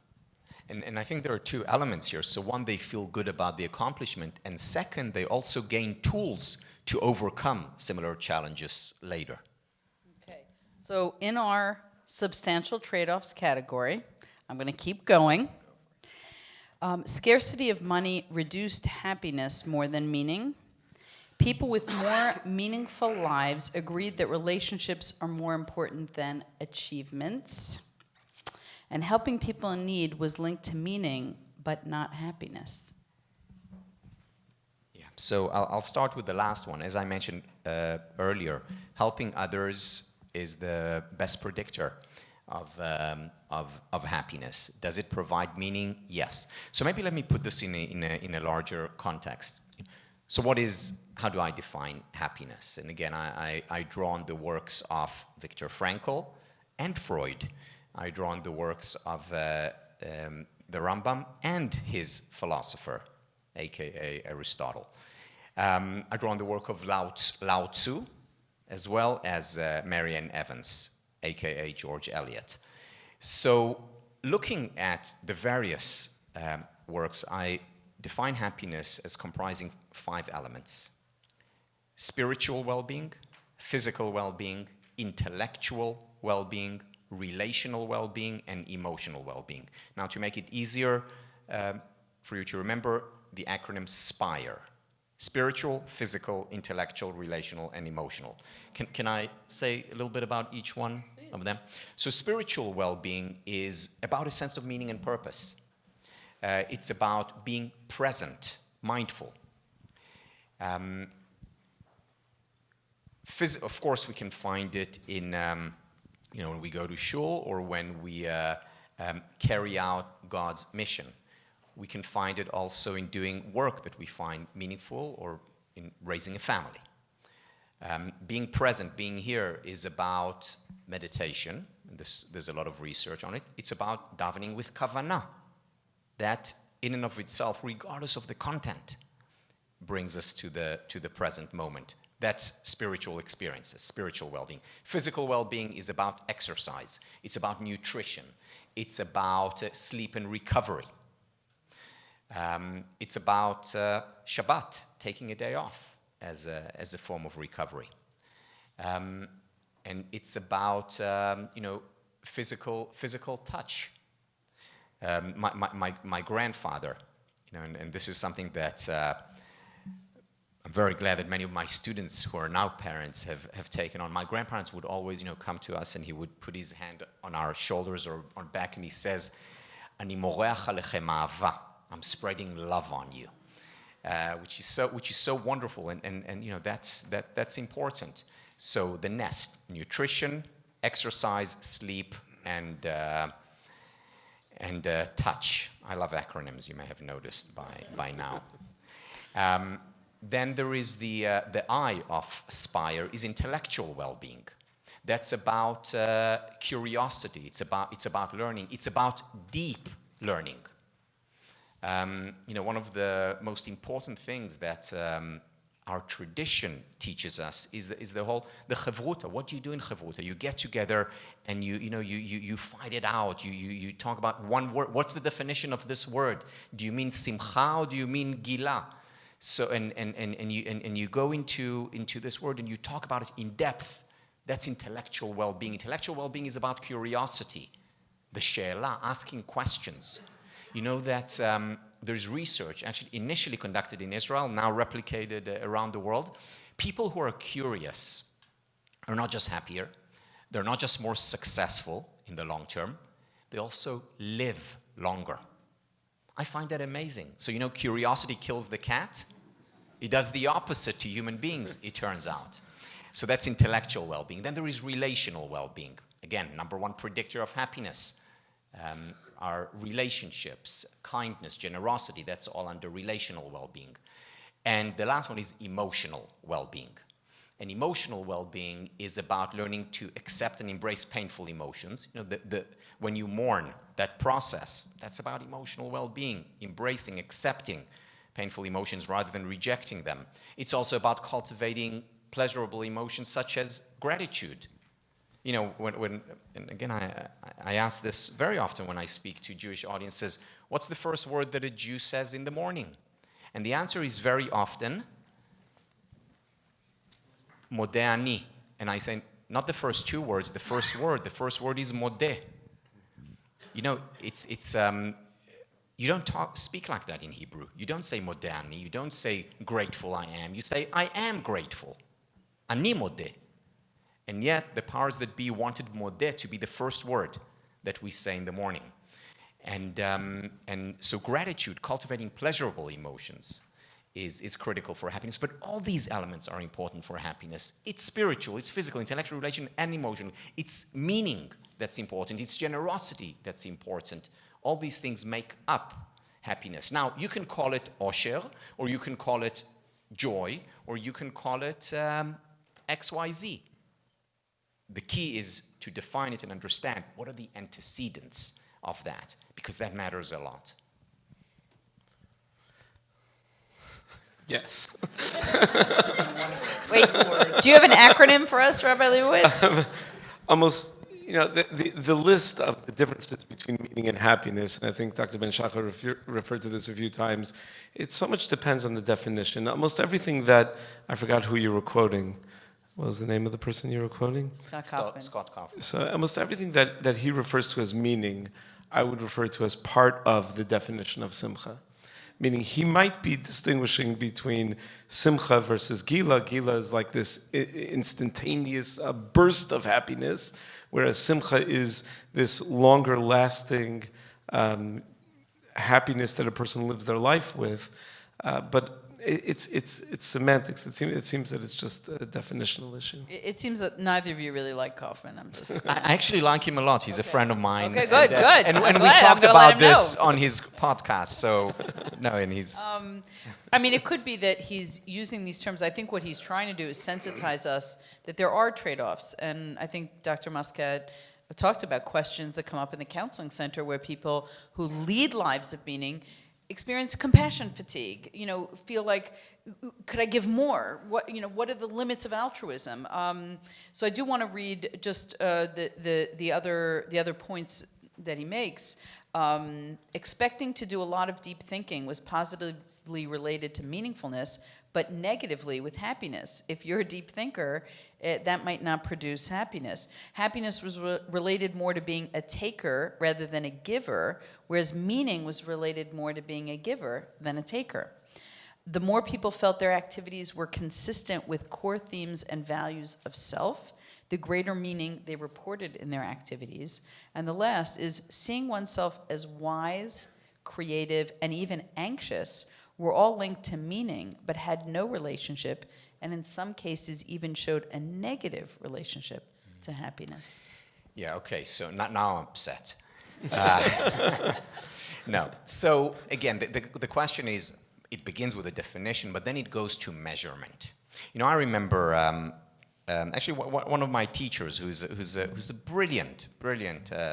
And I think there are 2 elements here. So one, they feel good about the accomplishment, and second, they also gain tools to overcome similar challenges later. Okay, so in our substantial trade-offs category, I'm going to keep going. Scarcity of money reduced happiness more than meaning. People with more meaningful lives agreed that relationships are more important than achievements. And helping people in need was linked to meaning, but not happiness. Yeah. So I'll start with the last one. As I mentioned earlier, helping others is the best predictor of happiness. Does it provide meaning? Yes. So maybe let me put this in a larger context. So how do I define happiness? And again, I draw on the works of Viktor Frankl and Freud. I draw on the works of the Rambam and his philosopher, aka Aristotle. I draw on the work of Lao Tzu, as well as Marianne Evans, aka George Eliot. So looking at the various works, I define happiness as comprising 5 elements: spiritual well-being, physical well-being, intellectual well-being, relational well-being, and emotional well-being. Now, to make it easier for you to remember, the acronym SPIRE: spiritual, physical, intellectual, relational, and emotional. Can I say a little bit about each one of them? So spiritual well-being is about a sense of meaning and purpose. It's about being present, mindful. Of course, we can find it in, when we go to shul or when we carry out God's mission. We can find it also in doing work that we find meaningful or in raising a family. Being present, being here is about meditation. And there's a lot of research on it. It's about davening with kavanah. That in and of itself, regardless of the content, brings us to the present moment. That's spiritual experiences, spiritual well-being. Physical well-being is about exercise. It's about nutrition. It's about sleep and recovery. It's about Shabbat, taking a day off as a form of recovery. And it's about physical touch. My grandfather, and this is something that I'm very glad that many of my students who are now parents have taken on. My grandparents would always, come to us, and he would put his hand on our shoulders or on back, and he says, "Ani moreach alechem ahava." I'm spreading love on you, which is so wonderful, and that's important. So the nest: nutrition, exercise, sleep, and touch. I love acronyms. You may have noticed by now. Then there is the I of Spire is intellectual well-being. That's about curiosity. It's about learning. It's about deep learning. One of the most important things that our tradition teaches us is the chavruta. What do you do in chavruta? You get together and you fight it out. You talk about one word. What's the definition of this word? Do you mean simcha or do you mean gila? So and you go into this word and you talk about it in depth. That's intellectual well-being. Intellectual well-being is about curiosity, the she'ela, asking questions. You know that there's research actually initially conducted in Israel, now replicated around the world. People who are curious are not just happier, they're not just more successful in the long term, they also live longer. I find that amazing. So curiosity kills the cat. It does the opposite to human beings, it turns out. So that's intellectual well-being. Then there is relational well-being. Again, number one predictor of happiness. Our relationships, kindness, generosity, that's all under relational well-being. And the last one is emotional well-being. And emotional well-being is about learning to accept and embrace painful emotions. When you mourn, that process, that's about emotional well-being, embracing, accepting painful emotions rather than rejecting them. It's also about cultivating pleasurable emotions such as gratitude. And again, I ask this very often when I speak to Jewish audiences, what's the first word that a Jew says in the morning? And the answer is very often, modeh ani. And I say, not the first 2 words, the first word. The first word is modeh. You don't speak like that in Hebrew. You don't say modeh ani. You don't say grateful I am. You say I am grateful. Ani modeh. And yet, the powers that be wanted modeh to be the first word that we say in the morning. And so gratitude, cultivating pleasurable emotions, is critical for happiness. But all these elements are important for happiness. It's spiritual, it's physical, intellectual, relational, and emotional. It's meaning that's important. It's generosity that's important. All these things make up happiness. Now, you can call it osher, or you can call it joy, or you can call it XYZ. The key is to define it and understand what are the antecedents of that, because that matters a lot. Yes. Wait, do you have an acronym for us, Rabbi Lebowitz? Almost, the list of the differences between meaning and happiness, and I think Dr. Ben Shahar referred to this a few times, it so much depends on the definition. Almost everything that, I forgot who you were quoting. What was the name of the person you were quoting? Scott Kaufman. Scott Kaufman. So almost everything that he refers to as meaning, I would refer to as part of the definition of simcha. Meaning he might be distinguishing between simcha versus gila. Gila is like this instantaneous burst of happiness, whereas simcha is this longer lasting happiness that a person lives their life with. But it's semantics. It seems that it's just a definitional issue. It seems that neither of you really like Kaufman. I'm just. I actually like him a lot. He's a friend of mine. Okay, good, good. And I'm we glad. talked I'm gonna let about him this know. on his podcast. So, no, and he's... I mean, it could be that he's using these terms. I think what he's trying to do is sensitize us that there are trade-offs. And I think Dr. Muscat talked about questions that come up in the counseling center where people who lead lives of meaning experience compassion fatigue, feel like, could I give more? What are the limits of altruism? So I do want to read just the other points that he makes. Expecting to do a lot of deep thinking was positively related to meaningfulness, but negatively with happiness. If you're a deep thinker, that might not produce happiness. Happiness was related more to being a taker rather than a giver, whereas meaning was related more to being a giver than a taker. The more people felt their activities were consistent with core themes and values of self, the greater meaning they reported in their activities. And the last is seeing oneself as wise, creative, and even anxious were all linked to meaning, but had no relationship, and in some cases even showed a negative relationship to happiness. Yeah, okay, so now I'm upset. No, so again, the question is, it begins with a definition, but then it goes to measurement. I remember actually one of my teachers, who's a brilliant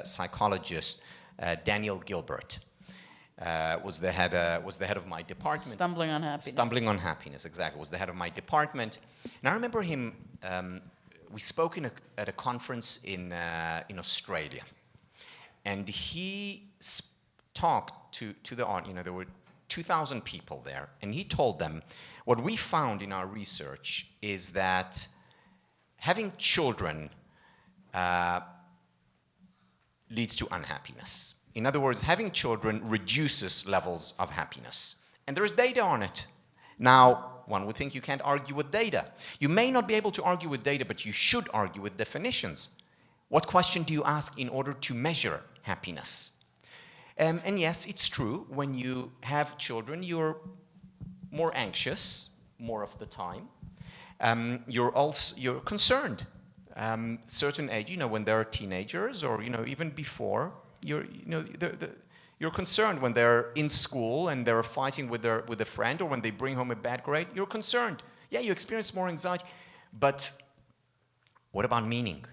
psychologist, Daniel Gilbert, was the head of my department. Stumbling on happiness. Stumbling on happiness, exactly. Was the head of my department, and I remember him. We spoke at a conference in Australia, and he talked to the audience. There were 2,000 people there, and he told them, what we found in our research is that having children leads to unhappiness. In other words, having children reduces levels of happiness. And there is data on it. Now, one would think you can't argue with data. You may not be able to argue with data, but you should argue with definitions. What question do you ask in order to measure happiness? And yes, it's true, when you have children, you're more anxious more of the time. You're concerned. Certain age, when they're teenagers, or even before, you're concerned when they're in school and they're fighting with a friend, or when they bring home a bad grade. You're concerned. Yeah, you experience more anxiety. But what about meaning?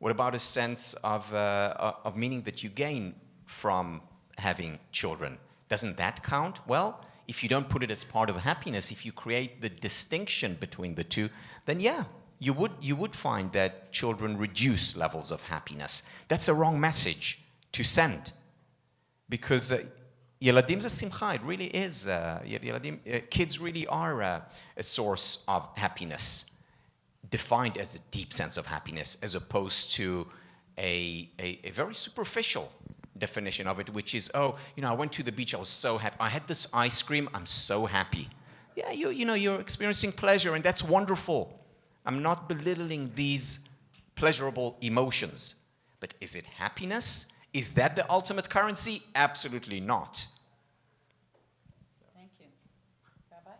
What about a sense of meaning that you gain from having children? Doesn't that count? Well, if you don't put it as part of happiness, if you create the distinction between the two, then yeah, you would find that children reduce levels of happiness. That's a wrong message to send, because Yeladim ze simcha, it really is. Kids really are a source of happiness, defined as a deep sense of happiness, as opposed to a very superficial definition of it, which is, I went to the beach, I was so happy. I had this ice cream, I'm so happy. Yeah, you're experiencing pleasure, and that's wonderful. I'm not belittling these pleasurable emotions. But is it happiness? Is that the ultimate currency? Absolutely not. Thank you. Rabbi?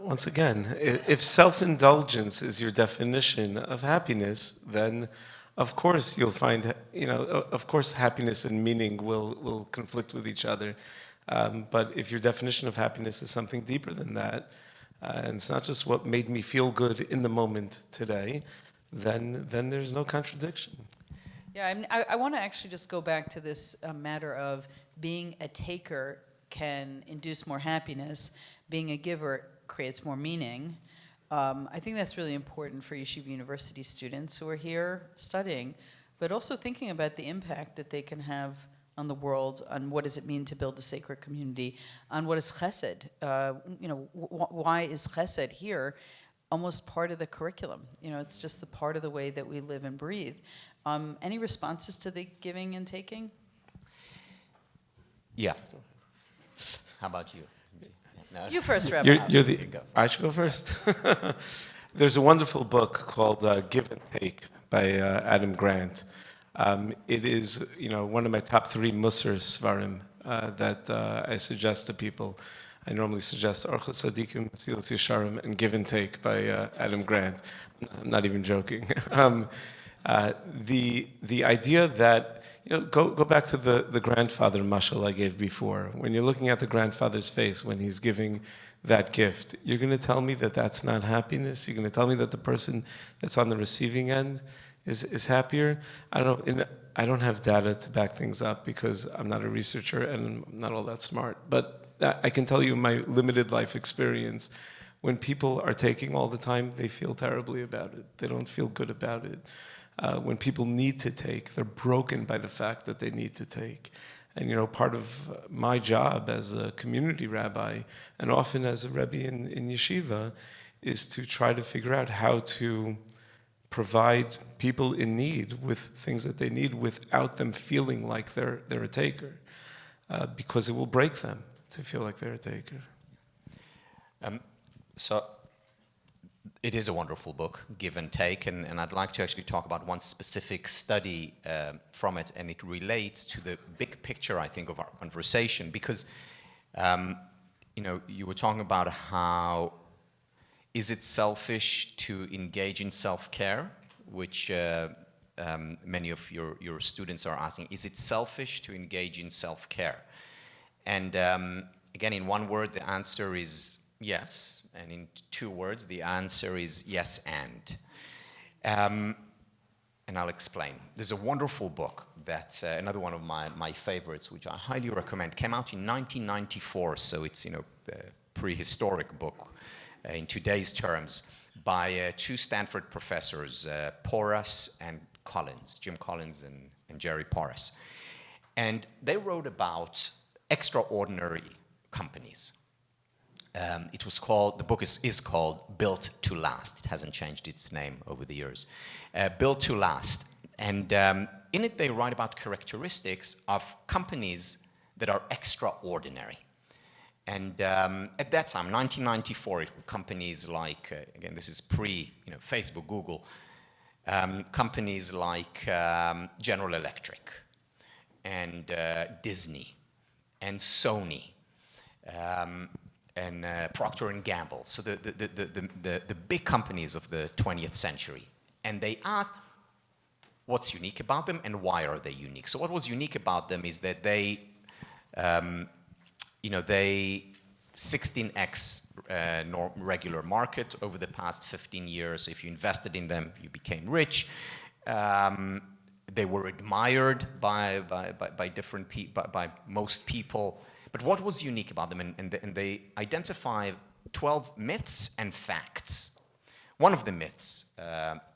Once again, if self-indulgence is your definition of happiness, then Of course, you'll find, of course, happiness and meaning will conflict with each other. But if your definition of happiness is something deeper than that, and it's not just what made me feel good in the moment today, then there's no contradiction. Yeah, I want to actually just go back to this matter of being a taker can induce more happiness, being a giver creates more meaning. I think that's really important for Yeshiva University students who are here studying, but also thinking about the impact that they can have on the world, on what does it mean to build a sacred community, on what is chesed. Why is chesed here almost part of the curriculum? It's just the part of the way that we live and breathe. Any responses to the giving and taking? Yeah. How about you? No. You first, Rabbi. I should go first. There's a wonderful book called Give and Take by Adam Grant. It is, one of my top 3 Musar Svarim that I suggest to people. I normally suggest Orchos Tzadikim, Mesilas Yesharim, and Give and Take by Adam Grant. I'm not even joking. The idea that, go back to the grandfather mashal I gave before. When you're looking at the grandfather's face when he's giving that gift, you're going to tell me that that's not happiness? You're going to tell me that the person that's on the receiving end is happier? I don't have data to back things up because I'm not a researcher and I'm not all that smart. But I can tell you my limited life experience, when people are taking all the time, they feel terribly about it. They don't feel good about it. When people need to take, they're broken by the fact that they need to take. And, part of my job as a community rabbi, and often as a rebbe in yeshiva, is to try to figure out how to provide people in need with things that they need without them feeling like they're a taker, because it will break them to feel like they're a taker. So it is a wonderful book, Give and Take, and I'd like to actually talk about one specific study from it, and it relates to the big picture, I think, of our conversation, because, you were talking about how is it selfish to engage in self-care, which many of your students are asking. Is it selfish to engage in self-care? And again, in one word, the answer is yes, and in 2 words, the answer is yes and. And I'll explain. There's a wonderful book that's another one of my favorites, which I highly recommend. Came out in 1994, so it's a prehistoric book in today's terms, by 2 Stanford professors, Porras and Collins, Jim Collins and Jerry Porras. And they wrote about extraordinary companies. The book is called Built to Last. It hasn't changed its name over the years. Built to Last. And in it, they write about characteristics of companies that are extraordinary. And at that time, 1994, companies like, again, this is Facebook, Google, companies like General Electric and Disney and Sony, and Procter & Gamble, so the big companies of the 20th century. And they asked what's unique about them and why are they unique. So what was unique about them is that they 16x regular market over the past 15 years. If you invested in them, you became rich. They were admired by most people. But what was unique about them? And they identify 12 myths and facts. One of the myths,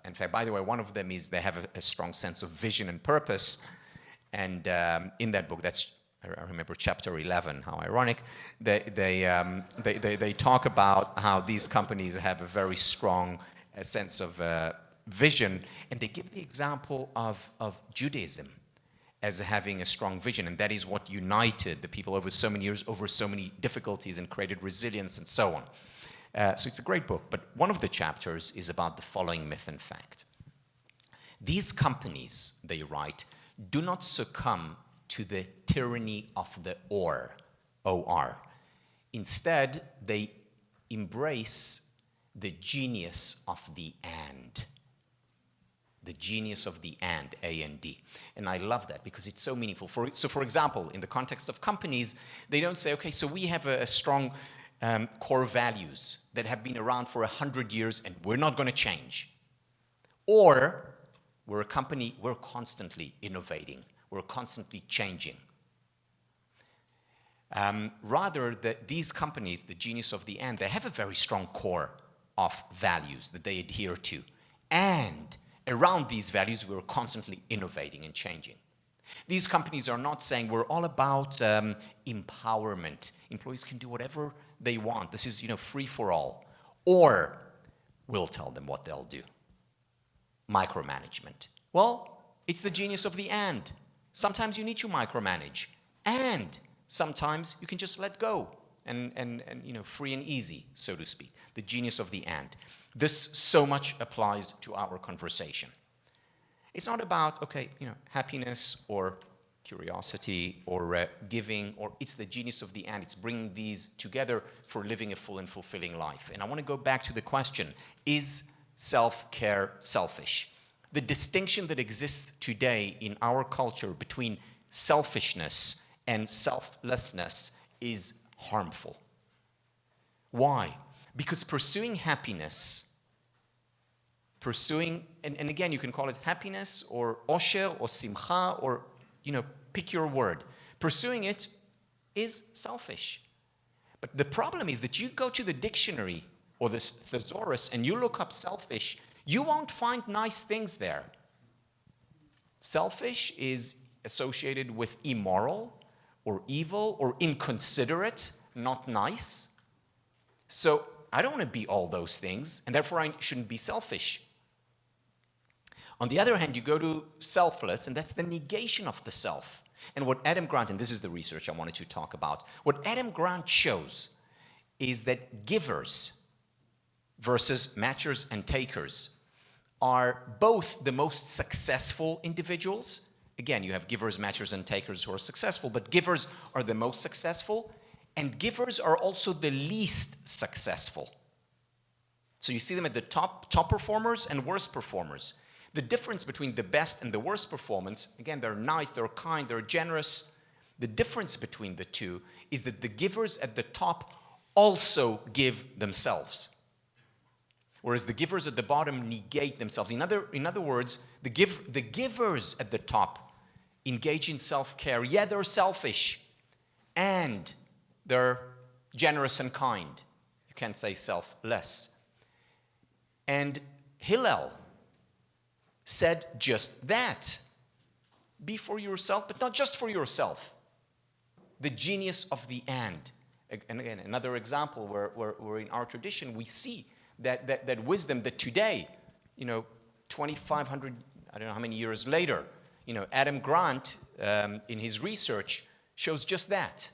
in fact, by the way, one of them is they have a strong sense of vision and purpose. And in that book, I remember chapter 11, how ironic, they talk about how these companies have a very strong sense of vision. And they give the example of Judaism as having a strong vision, and that is what united the people over so many years, over so many difficulties, and created resilience and so on. So it's a great book, but one of the chapters is about the following myth and fact. These companies, they write, do not succumb to the tyranny of the or, O-R. Instead, they embrace the genius of the and. the genius of the and, A and D. And I love that because it's so meaningful. So for example, in the context of companies, they don't say, okay, so we have a strong core values that have been around for 100 years and we're not going to change. Or we're a company, we're constantly innovating, we're constantly changing. Rather, these companies, the genius of the and, they have a very strong core of values that they adhere to. And around these values, we're constantly innovating and changing. These companies are not saying we're all about empowerment. Employees can do whatever they want. This is, free for all. Or we'll tell them what they'll do. Micromanagement. Well, it's the genius of the and. Sometimes you need to micromanage. And sometimes you can just let go and free and easy, so to speak. The genius of the and. This so much applies to our conversation. It's not about, happiness or curiosity or giving, or it's the genius of the and. It's bringing these together for living a full and fulfilling life. And I want to go back to the question, is self-care selfish? The distinction that exists today in our culture between selfishness and selflessness is harmful. Why? Because pursuing happiness, and again, you can call it happiness or osher or simcha or, pick your word. Pursuing it is selfish. But the problem is that you go to the dictionary or the thesaurus and you look up selfish, you won't find nice things there. Selfish is associated with immoral or evil or inconsiderate, not nice. So I don't want to be all those things, and therefore I shouldn't be selfish. On the other hand, you go to selfless, and that's the negation of the self. And what Adam Grant, and this is the research I wanted to talk about, what Adam Grant shows is that givers versus matchers and takers are both the most successful individuals. Again, you have givers, matchers, and takers who are successful, but givers are the most successful, and givers are also the least successful. So you see them at the top performers and worst performers. The difference between the best and the worst performance, again, they're nice, they're kind, they're generous. The difference between the two is that the givers at the top also give themselves, whereas the givers at the bottom negate themselves. In other words, the givers at the top engage in self-care. Yeah, they're selfish, and they're generous and kind. You can't say selfless. And Hillel said just that. Be for yourself, but not just for yourself. The genius of the and. And again, another example where in our tradition we see that wisdom that today, 2,500, I don't know how many years later, Adam Grant in his research shows just that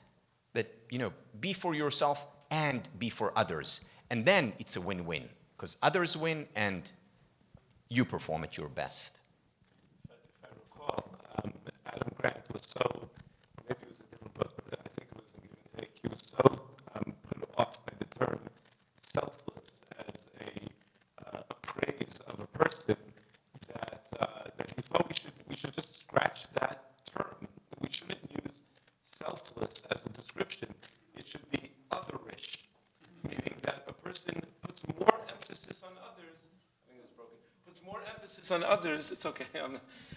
be for yourself and be for others. And then it's a win-win because others win and you perform at your best. But if I recall, Adam Grant was so, maybe it was a different book, but I think it was in Give and Take, he was so put off by the term selfless as a praise of a person that he thought we should just scratch that term. We shouldn't use selfless as a description. It should be otherish, meaning that a person puts more emphasis on others. I think it was broken. Puts more emphasis on others. It's okay.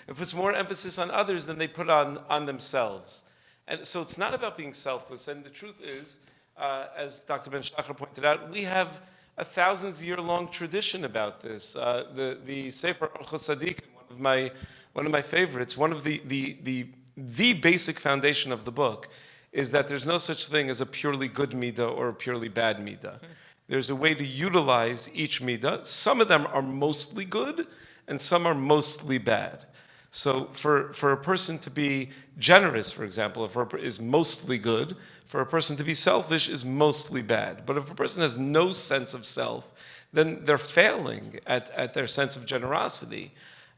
It puts more emphasis on others than they put on themselves. And so it's not about being selfless. And the truth is, as Dr. Ben Shahar pointed out, we have a thousands-year-long tradition about this. The Sefer Orchos Tzadikim, one of my favorites, one of the basic foundation of the book is that there's no such thing as a purely good midah or a purely bad midah. There's a way to utilize each midah. Some of them are mostly good, and some are mostly bad. So for a person to be generous, for example, is mostly good. For a person to be selfish is mostly bad. But if a person has no sense of self, then they're failing at their sense of generosity.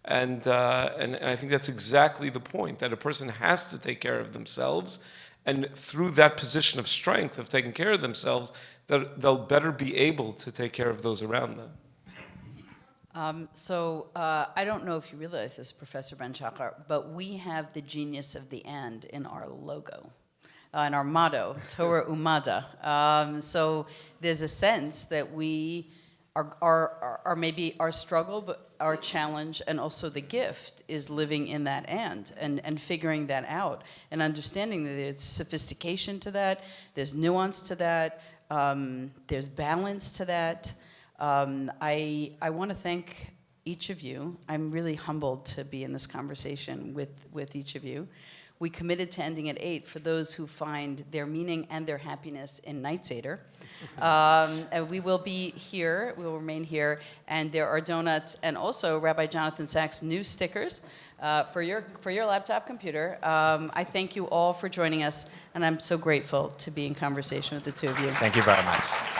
And I think that's exactly the point, that a person has to take care of themselves, and through that position of strength of taking care of themselves, they'll better be able to take care of those around them. I don't know if you realize this, Professor Ben Shahar, but we have the genius of the and in our logo, in our motto, Torah Umada. So there's a sense that we are maybe our struggle, but our challenge and also the gift is living in that and figuring that out and understanding that there's sophistication to that, there's nuance to that, there's balance to that. I want to thank each of you. I'm really humbled to be in this conversation with each of you. We committed to ending at 8 for those who find their meaning and their happiness in Night Seder. And we will be here, we will remain here, and there are donuts and also Rabbi Jonathan Sacks' new stickers for your laptop computer. I thank you all for joining us, and I'm so grateful to be in conversation with the two of you. Thank you very much.